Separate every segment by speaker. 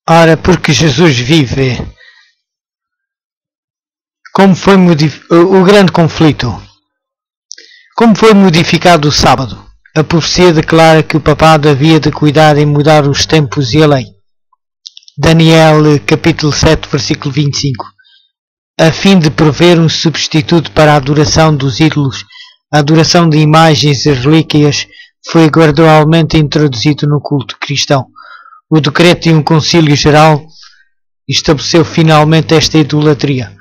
Speaker 1: Ora, porque Jesus vive. Como foi o grande conflito? Como foi modificado o sábado? A profecia declara que o papado havia de cuidar em mudar os tempos e a lei. Daniel capítulo 7, versículo 25. A fim de prover um substituto para a adoração dos ídolos, a adoração de imagens e relíquias foi gradualmente introduzido no culto cristão. O decreto de um concílio geral estabeleceu finalmente esta idolatria.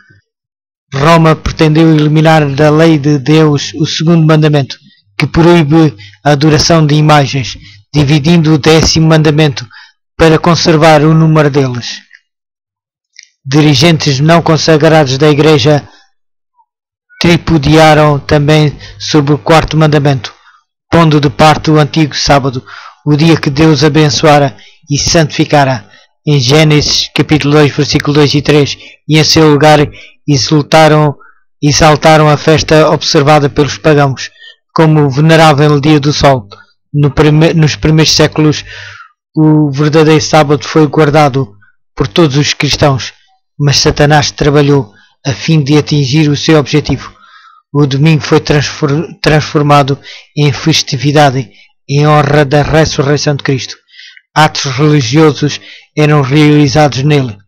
Speaker 1: Roma pretendeu eliminar da lei de Deus o segundo mandamento, que proíbe a adoração de imagens, dividindo o 10º mandamento para conservar o número deles. Dirigentes não consagrados da Igreja tripudiaram também sobre o 4º mandamento, pondo de parte o antigo sábado, o dia que Deus abençoara e santificara, em Gênesis capítulo 2, versículo 2 e 3, e em seu lugar exaltaram a festa observada pelos pagãos, como o venerável dia do sol. Nos primeiros séculos, o verdadeiro sábado foi guardado por todos os cristãos, mas Satanás trabalhou a fim de atingir o seu objetivo. O domingo foi transformado em festividade em honra da ressurreição de Cristo. Atos religiosos eram realizados nele.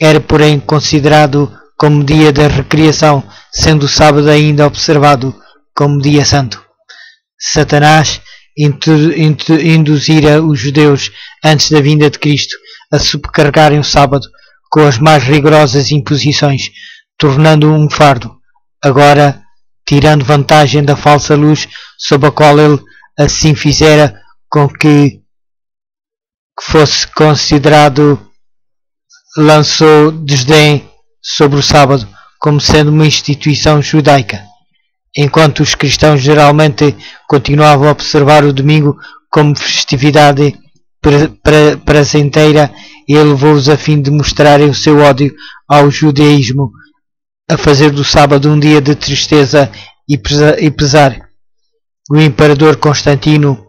Speaker 1: Era, porém, considerado como dia da recreação, sendo o sábado ainda observado como dia santo. Satanás induzira os judeus antes da vinda de Cristo a subcarregarem o sábado com as mais rigorosas imposições, tornando-o um fardo. Agora, tirando vantagem da falsa luz sob a qual ele assim fizera com que fosse considerado, lançou desdém sobre o sábado como sendo uma instituição judaica, enquanto os cristãos geralmente continuavam a observar o domingo como festividade prazenteira. Ele levou-os a fim de mostrarem o seu ódio ao judaísmo, a fazer do sábado um dia de tristeza e pesar. O imperador Constantino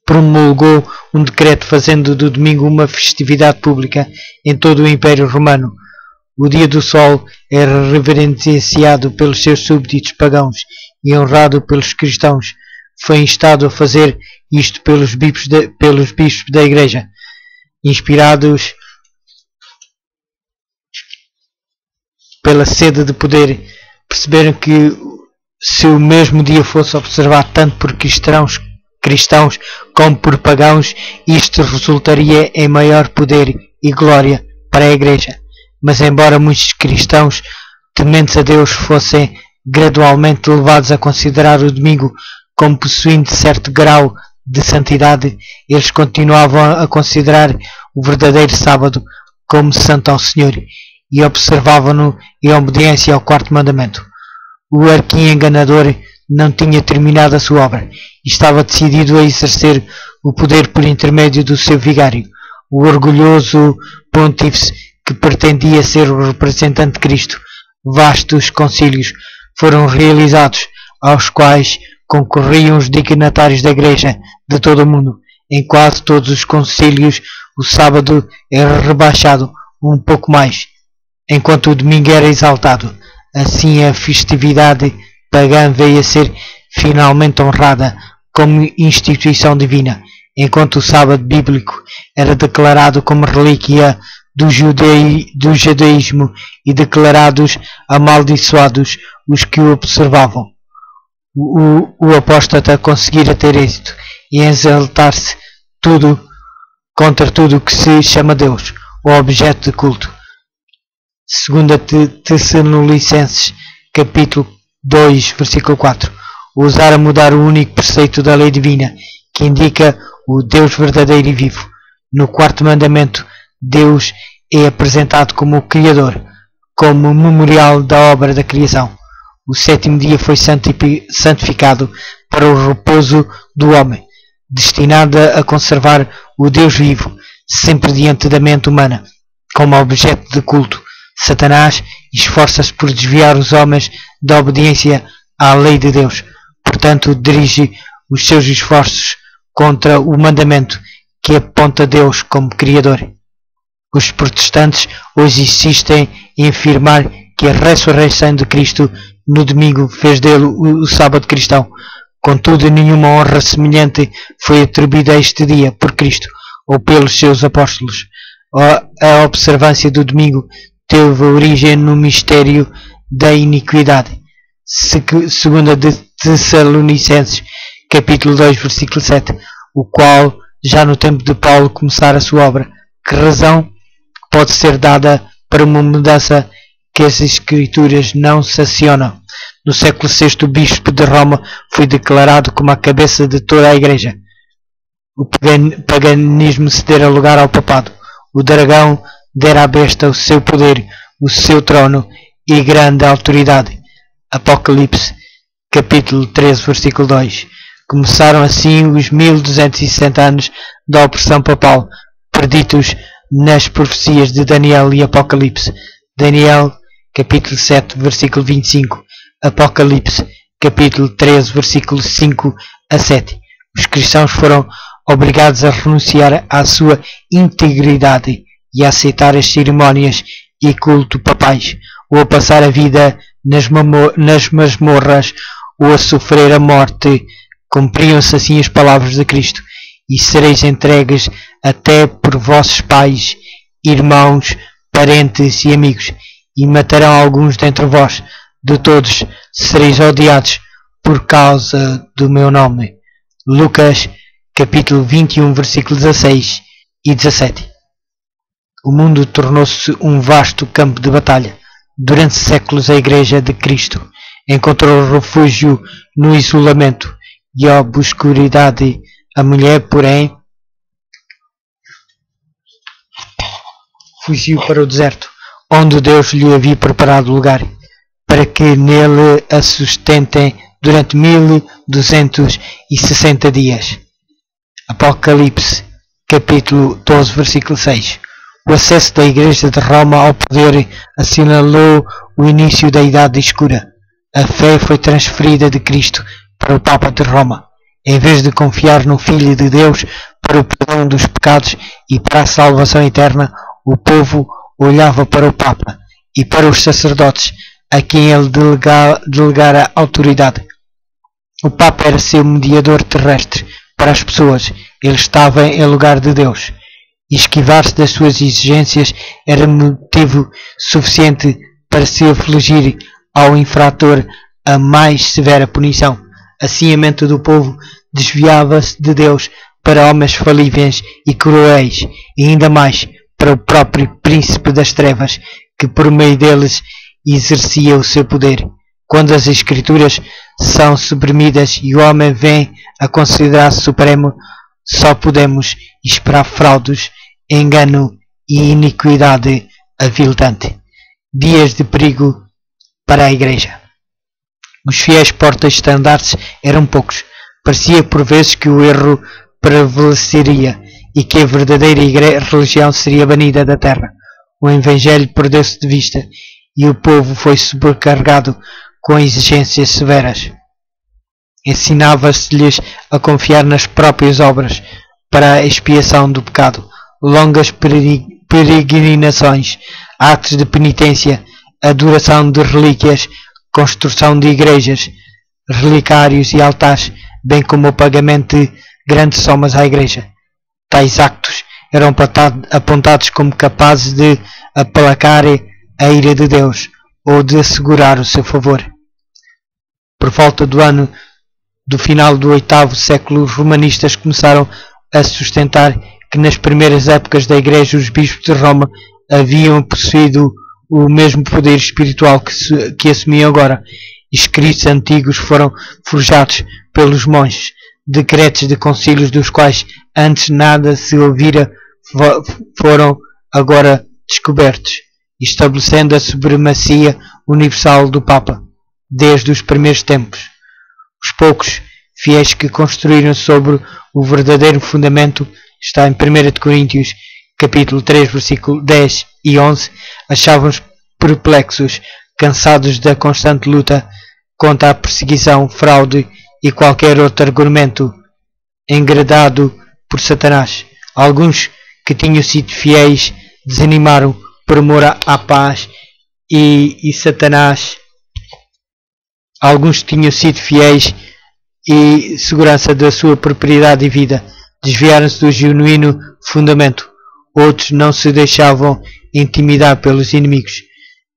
Speaker 1: promulgou um decreto fazendo do domingo uma festividade pública em todo o Império Romano. O dia do sol era reverenciado pelos seus súbditos pagãos e honrado pelos cristãos. Foi instado a fazer isto pelos bispos da Igreja, inspirados pela sede de poder. Perceberam que se o mesmo dia fosse observado tanto por cristãos como por pagãos, isto resultaria em maior poder e glória para a Igreja. Mas embora muitos cristãos tementes a Deus fossem gradualmente levados a considerar o domingo como possuindo certo grau de santidade, eles continuavam a considerar o verdadeiro sábado como santo ao Senhor e observavam-no em obediência ao 4º mandamento. O arqui-enganador não tinha terminado a sua obra e estava decidido a exercer o poder por intermédio do seu vigário, o orgulhoso pontífice que pretendia ser o representante de Cristo. Vastos concílios foram realizados, aos quais concorriam os dignatários da Igreja de todo o mundo. Em quase todos os concílios, o sábado era rebaixado um pouco mais, enquanto o domingo era exaltado. Assim, a festividade pagã veio a ser finalmente honrada como instituição divina, enquanto o sábado bíblico era declarado como relíquia do judaísmo e declarados amaldiçoados os que o observavam. O apóstata conseguira ter êxito e exaltar-se contra tudo o que se chama Deus, o objeto de culto. 2 Tessalonicenses capítulo 2, versículo 4. Ousar a mudar o único preceito da lei divina, que indica o Deus verdadeiro e vivo. No 4º mandamento, Deus é apresentado como o Criador, como memorial da obra da criação. O 7º dia foi santificado para o repouso do homem, destinado a conservar o Deus vivo, sempre diante da mente humana, como objeto de culto. Satanás esforça-se por desviar os homens da obediência à lei de Deus. Portanto, dirige os seus esforços contra o mandamento que aponta Deus como Criador. Os protestantes hoje insistem em afirmar que a ressurreição de Cristo no domingo fez dele o sábado cristão. Contudo, nenhuma honra semelhante foi atribuída a este dia por Cristo ou pelos seus apóstolos. A observância do domingo teve origem no mistério da iniquidade. Segunda de Tessalonicenses, capítulo 2, versículo 7, o qual, já no tempo de Paulo começar a sua obra, que razão pode ser dada para uma mudança que as Escrituras não sancionam? No século VI, o bispo de Roma foi declarado como a cabeça de toda a Igreja. O paganismo cedera lugar ao papado. O dragão dera à besta o seu poder, o seu trono e grande autoridade. Apocalipse, capítulo 13, versículo 2. Começaram assim os 1260 anos da opressão papal, perdidos nas profecias de Daniel e Apocalipse. Daniel, capítulo 7, versículo 25. Apocalipse, capítulo 13, versículo 5 a 7. Os cristãos foram obrigados a renunciar à sua integridade e a aceitar as cerimónias e culto papais, ou a passar a vida nas masmorras, ou a sofrer a morte. Cumpriam-se assim as palavras de Cristo: e sereis entregues até por vossos pais, irmãos, parentes e amigos, e matarão alguns dentre vós. De todos sereis odiados por causa do meu nome. Lucas, capítulo 21, versículos 16 e 17. O mundo tornou-se um vasto campo de batalha. Durante séculos a Igreja de Cristo encontrou refúgio no isolamento e a obscuridade. A mulher, porém, fugiu para o deserto, onde Deus lhe havia preparado lugar, para que nele a sustentem durante 1260 dias. Apocalipse, capítulo 12, versículo 6. O acesso da Igreja de Roma ao poder assinalou o início da Idade Escura. A fé foi transferida de Cristo para o Papa de Roma. Em vez de confiar no Filho de Deus para o perdão dos pecados e para a salvação eterna, o povo olhava para o Papa e para os sacerdotes, a quem ele delegara autoridade. O Papa era seu mediador terrestre para as pessoas. Ele estava em lugar de Deus. Esquivar-se das suas exigências era motivo suficiente para se afligir ao infrator a mais severa punição. Assim a mente do povo desviava-se de Deus para homens falíveis e cruéis, e ainda mais para o próprio príncipe das trevas, que por meio deles exercia o seu poder. Quando as Escrituras são suprimidas e o homem vem a considerar-se supremo, só podemos esperar fraudes, engano e iniquidade aviltante. Dias de perigo para a Igreja. Os fiéis porta-estandartes eram poucos. Parecia por vezes que o erro prevaleceria e que a verdadeira religião seria banida da terra. O Evangelho perdeu-se de vista e o povo foi sobrecarregado com exigências severas. Ensinava-se-lhes a confiar nas próprias obras para a expiação do pecado. Longas peregrinações, atos de penitência, adoração de relíquias, construção de igrejas, relicários e altares, bem como o pagamento de grandes somas à Igreja. Tais actos eram apontados como capazes de aplacar a ira de Deus ou de assegurar o seu favor. Por volta do final do 8º século, os romanistas começaram a sustentar que nas primeiras épocas da Igreja os bispos de Roma haviam possuído o mesmo poder espiritual que assumiam agora. Escritos antigos foram forjados pelos monges, decretos de concílios dos quais antes nada se ouvira foram agora descobertos, estabelecendo a supremacia universal do Papa desde os primeiros tempos. Os poucos fiéis que construíram sobre o verdadeiro fundamento, está em 1 Coríntios capítulo 3, versículo 10 e 11, achavam-nos perplexos, cansados da constante luta contra a perseguição, fraude e qualquer outro argumento engredado por Satanás. Alguns que tinham sido fiéis desanimaram por amor à paz e Satanás. Alguns tinham sido fiéis e segurança da sua propriedade e vida, desviaram-se do genuíno fundamento. Outros não se deixavam intimidar pelos inimigos.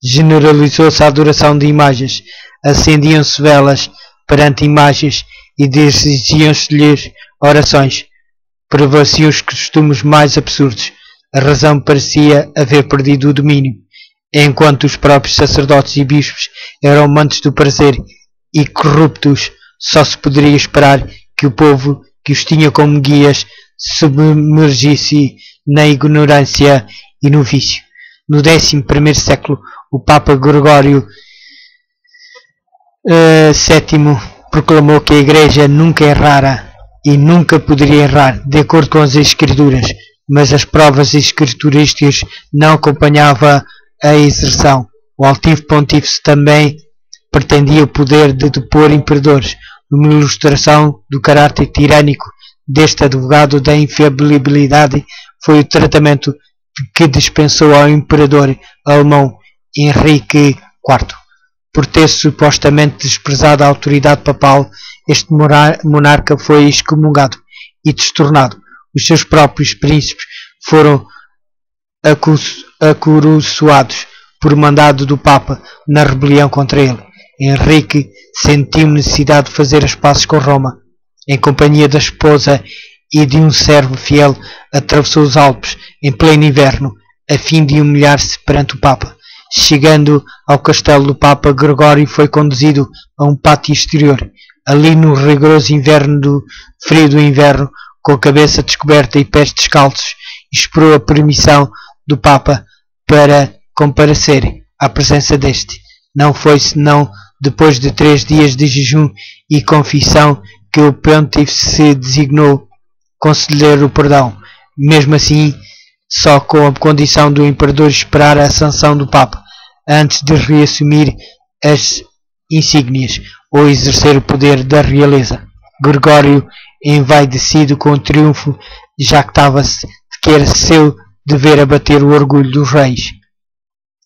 Speaker 1: Generalizou-se a adoração de imagens, acendiam-se velas perante imagens e dirigiam-se-lhes orações. Prevaleciam os costumes mais absurdos. A razão parecia haver perdido o domínio, enquanto os próprios sacerdotes e bispos eram amantes do prazer e corruptos. Só se poderia esperar que o povo que os tinha como guias submergisse na ignorância e no vício. No 11º século, o Papa Gregório VII proclamou que a Igreja nunca errara e nunca poderia errar, de acordo com as Escrituras, mas as provas escriturísticas não acompanhavam a exerção. O altivo pontífice também pretendia o poder de depor imperadores. Uma ilustração do caráter tirânico deste advogado da infiabilidade foi o tratamento que dispensou ao imperador alemão Henrique IV. Por ter supostamente desprezado a autoridade papal, este monarca foi excomungado e destornado. Os seus próprios príncipes foram acoroçoados por mandado do Papa na rebelião contra ele. Henrique sentiu necessidade de fazer as pazes com Roma. Em companhia da esposa e de um servo fiel, atravessou os Alpes em pleno inverno, a fim de humilhar-se perante o Papa. Chegando ao castelo do Papa, Gregório foi conduzido a um pátio exterior. Ali, no rigoroso frio do inverno, com a cabeça descoberta e pés descalços, esperou a permissão do Papa para comparecer à presença deste. Não foi senão depois de 3 dias de jejum e confissão que o pontífice se designou conceder o perdão. Mesmo assim, só com a condição do imperador esperar a sanção do Papa antes de reassumir as insígnias ou exercer o poder da realeza. Gregório, envaidecido com o triunfo, jactava-se de que era seu dever abater o orgulho dos reis.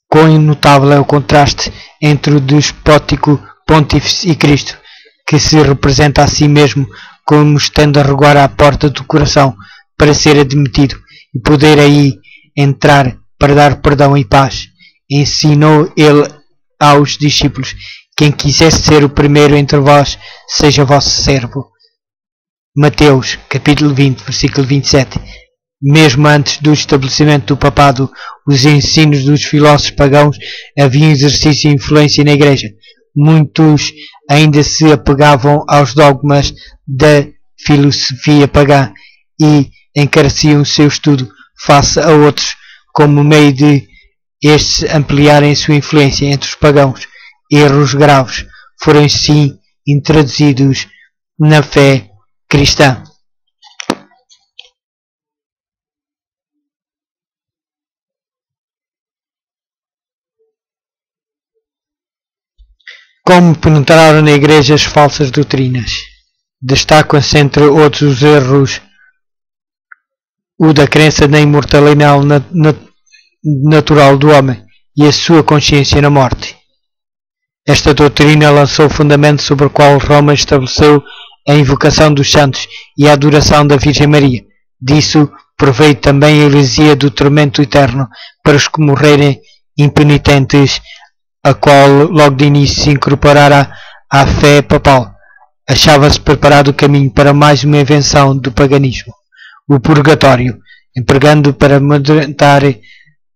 Speaker 1: Quão notável é o contraste entre o despótico pontífice e Cristo, que se representa a si mesmo como estando a rogar à porta do coração para ser admitido e poder aí entrar para dar perdão e paz. Ensinou ele aos discípulos: quem quisesse ser o primeiro entre vós, seja vosso servo. Mateus, capítulo 20, versículo 27. Mesmo antes do estabelecimento do papado, os ensinos dos filósofos pagãos haviam exercício e influência na Igreja. Muitos ainda se apegavam aos dogmas da filosofia pagã e encareciam o seu estudo face a outros como meio de estes ampliarem a sua influência entre os pagãos. Erros graves foram sim introduzidos na fé cristã. Como penetraram na Igreja as falsas doutrinas? Destacam-se entre outros os erros o da crença na imortalidade natural do homem e a sua consciência na morte. Esta doutrina lançou o fundamento sobre o qual Roma estabeleceu a invocação dos santos e a adoração da Virgem Maria. Disso proveio também a heresia do tormento eterno para os que morrerem impenitentes, a qual logo de início se incorporara à fé papal. Achava-se preparado o caminho para mais uma invenção do paganismo, o purgatório, empregando para amedrontar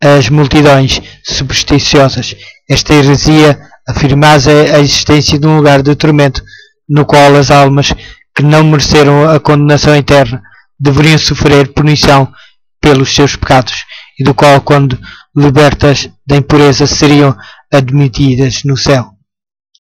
Speaker 1: as multidões supersticiosas. Esta heresia afirmava a existência de um lugar de tormento no qual as almas que não mereceram a condenação eterna deveriam sofrer punição pelos seus pecados e do qual, quando libertas da impureza, seriam admitidas no céu.